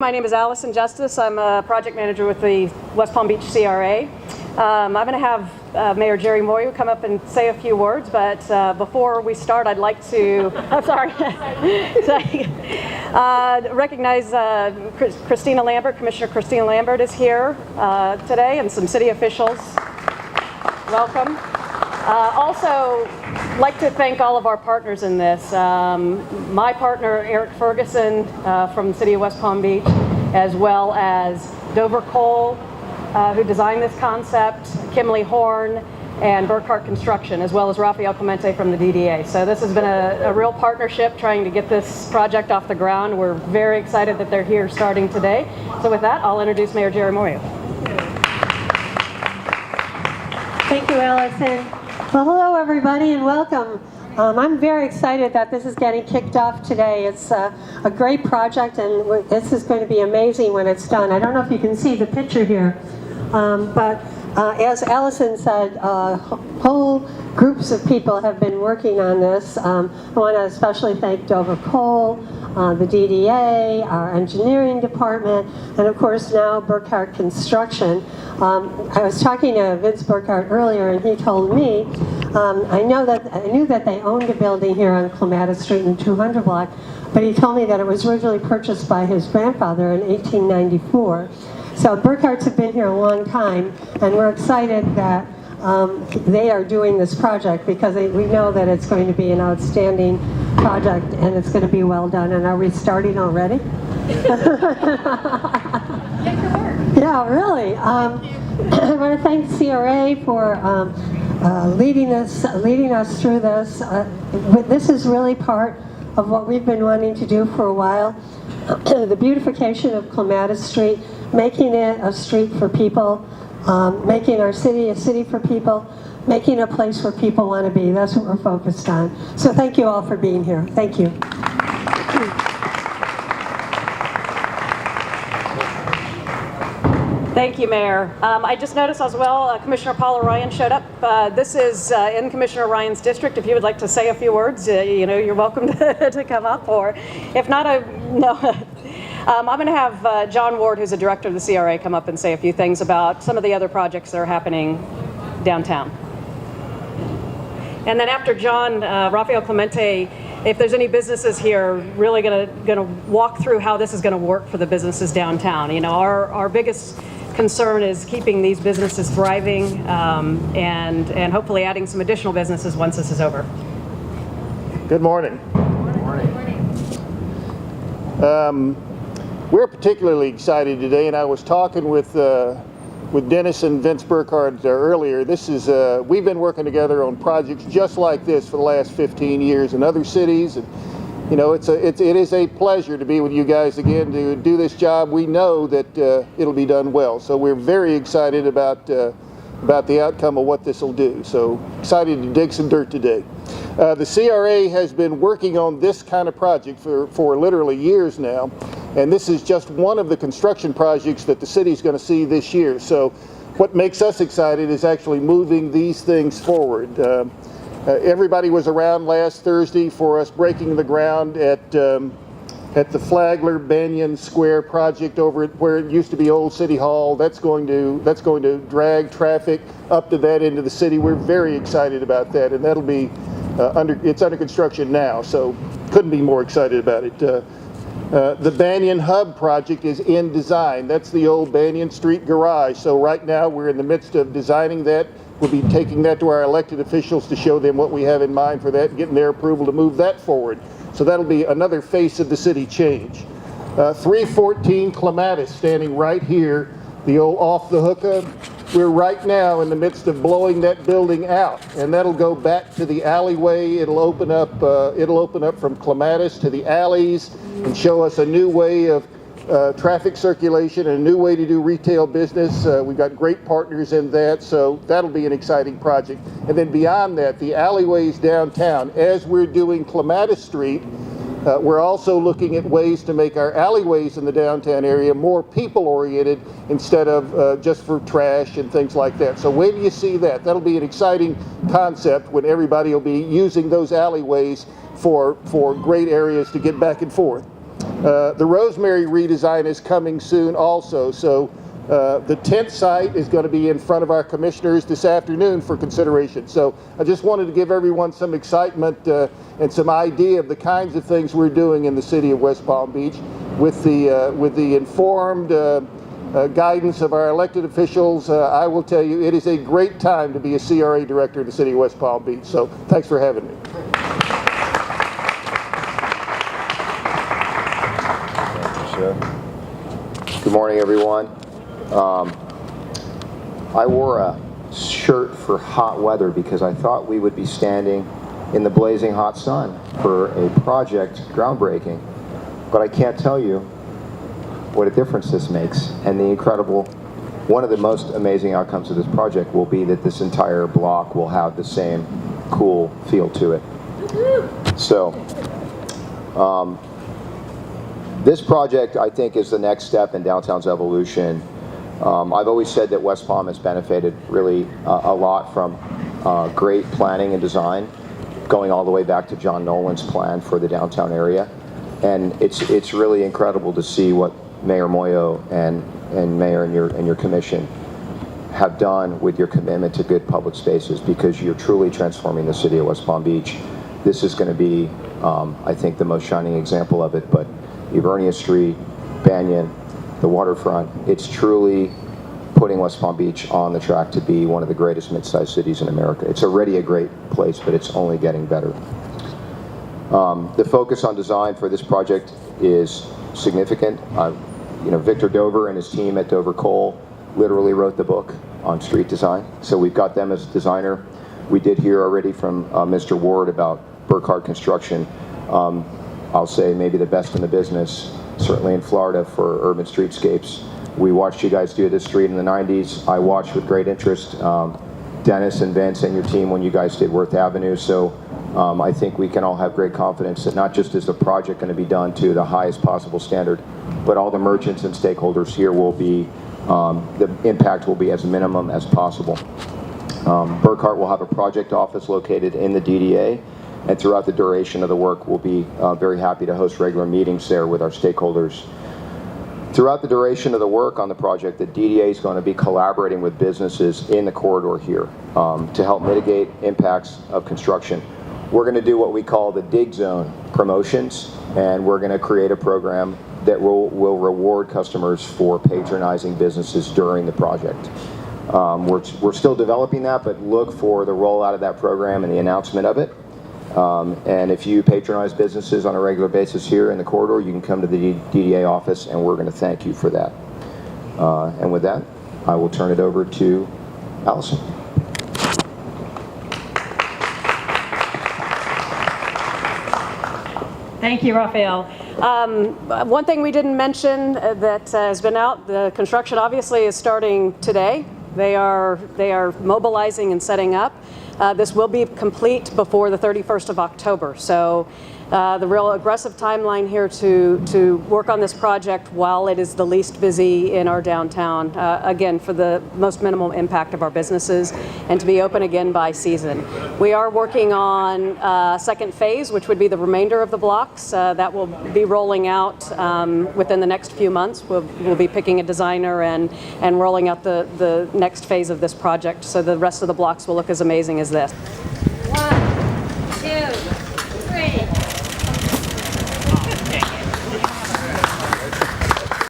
My name is Allison Justice. I'm a project manager with the West Palm Beach CRA. I'm going to have Mayor Jerry Moyu come up and say a few words, but before we start, I'd like to, recognize Christina Lambert. Commissioner Christina Lambert is here today, and some city officials. Welcome. Also, like to thank all of our partners in this. My partner, Eric Ferguson from the City of West Palm Beach, as well as Dover Cole, who designed this concept, Kimley Horn, and Burkhart Construction, as well as Rafael Clemente from the DDA. So this has been a real partnership trying to get this project off the ground. We're very excited that they're here starting today. So with that, I'll introduce Mayor Jerry Moyu. Thank you, Allison. Well, hello everybody and welcome. I'm very excited that this is getting kicked off today. It's a great project, and this is going to be amazing when it's done. I don't know if you can see the picture here, but as Allison said, whole groups of people have been working on this. I want to especially thank Dover Cole, the DDA, our engineering department, and of course now Burkhart Construction. I was talking to Vince Burkhart earlier, and he told me, I knew that they owned a building here on Clematis Street in the 200 block, but he told me that it was originally purchased by his grandfather in 1894. So Burkharts have been here a long time, and we're excited that they are doing this project because we know that it's going to be an outstanding project and it's going to be well done. And are we starting already? Yeah, really. I want to thank CRA for leading us through this. This is really part of what we've been wanting to do for a while. The beautification of Clematis Street, making it a street for people, making our city a city for people, making a place where people want to be. That's what we're focused on. So thank you all for being here. Thank you. Thank you, Mayor. I just noticed as well, Commissioner Paula Ryan showed up. This is in Commissioner Ryan's district. If you would like to say a few words, you're welcome to come up. Or if not, I'm going to have John Ward, who's the director of the CRA, come up and say a few things about some of the other projects that are happening downtown. And then after John, Rafael Clemente, if there's any businesses here, really going to walk through how this is going to work for the businesses downtown. Our biggest concern is keeping these businesses thriving and hopefully adding some additional businesses once this is over. Good morning. We're particularly excited today, and I was talking with Dennis and Vince Burkhart earlier. This is we've been working together on projects just like this for the last 15 years in other cities, and it is a pleasure to be with you guys again to do this job. We know that it'll be done well, so we're very excited about the outcome of what this will do. So excited to dig some dirt today. The CRA has been working on this kind of project for literally years now, and this is just one of the construction projects that the city is going to see this year. So what makes us excited is actually moving these things forward. Everybody was around last Thursday for us breaking the ground at the Flagler Banyan Square project over at where it used to be Old City Hall. That's going to drag traffic up to that end of the city. We're very excited about that, and that'll be it's under construction now, so couldn't be more excited about it. The Banyan Hub project is in design. That's the old Banyan Street garage. So right now we're in the midst of designing that. We'll be taking that to our elected officials to show them what we have in mind for that, getting their approval to move that forward. So that'll be another face of the city change. 314 Clematis, standing right here, the old off the hookah. We're right now in the midst of blowing that building out, and that'll go back to the alleyway. It'll open up from Clematis to the alleys and show us a new way of traffic circulation and a new way to do retail business. We've got great partners in that, so that'll be an exciting project. And then beyond that, the alleyways downtown. As we're doing Clematis Street, we're also looking at ways to make our alleyways in the downtown area more people-oriented instead of just for trash and things like that. So when you see that, that'll be an exciting concept when everybody will be using those alleyways for great areas to get back and forth. The Rosemary redesign is coming soon also, so the tent site is going to be in front of our commissioners this afternoon for consideration. So I just wanted to give everyone some excitement and some idea of the kinds of things we're doing in the city of West Palm Beach with the informed guidance of our elected officials. I will tell you, it is a great time to be a CRA director in the city of West Palm Beach. So thanks for having me. Good morning, everyone. I wore a shirt for hot weather because I thought we would be standing in the blazing hot sun for a project groundbreaking, but I can't tell you what a difference this makes. And one of the most amazing outcomes of this project will be that this entire block will have the same cool feel to it. So, this project, I think, is the next step in downtown's evolution. I've always said that West Palm has benefited really a lot from great planning and design, going all the way back to John Nolan's plan for the downtown area. And it's really incredible to see what Mayor Moyo and Mayor and your commission have done with your commitment to good public spaces, because you're truly transforming the city of West Palm Beach. This is going to be, I think, the most shining example of it. But Ivernia Street, Banyan, the waterfront, it's truly putting West Palm Beach on the track to be one of the greatest mid-sized cities in America. It's already a great place, but it's only getting better. The focus on design for this project is significant. Victor Dover and his team at Dover Cole literally wrote the book on street design, so we've got them as a designer. We did hear already from Mr. Ward about Burkhardt Construction. I'll say maybe the best in the business, certainly in Florida, for urban streetscapes. We watched you guys do this street in the 90s. I watched with great interest Dennis and Vince and your team when you guys did Worth Avenue. So I think we can all have great confidence that not just is the project going to be done to the highest possible standard, but all the merchants and stakeholders here will be, the impact will be as minimum as possible. Burkhardt will have a project office located in the DDA, and throughout the duration of the work, we'll be very happy to host regular meetings there with our stakeholders. Throughout the duration of the work on the project, the DDA is going to be collaborating with businesses in the corridor here to help mitigate impacts of construction. We're going to do what we call the dig zone promotions, and we're going to create a program that will reward customers for patronizing businesses during the project. We're still developing that, but look for the rollout of that program and the announcement of it. And if you patronize businesses on a regular basis here in the corridor, you can come to the DDA office, and we're going to thank you for that. And with that, I will turn it over to Allison. Thank you, Raphael. One thing we didn't mention that has been out, the construction obviously is starting today. They are mobilizing and setting up. This will be complete before the 31st of October. So the real aggressive timeline here to work on this project while it is the least busy in our downtown, again, for the most minimal impact of our businesses, and to be open again by season. We are working on second phase, which would be the remainder of the blocks. That will be rolling out within the next few months. We'll be picking a designer and rolling out the next phase of this project, so the rest of the blocks will look as amazing as this.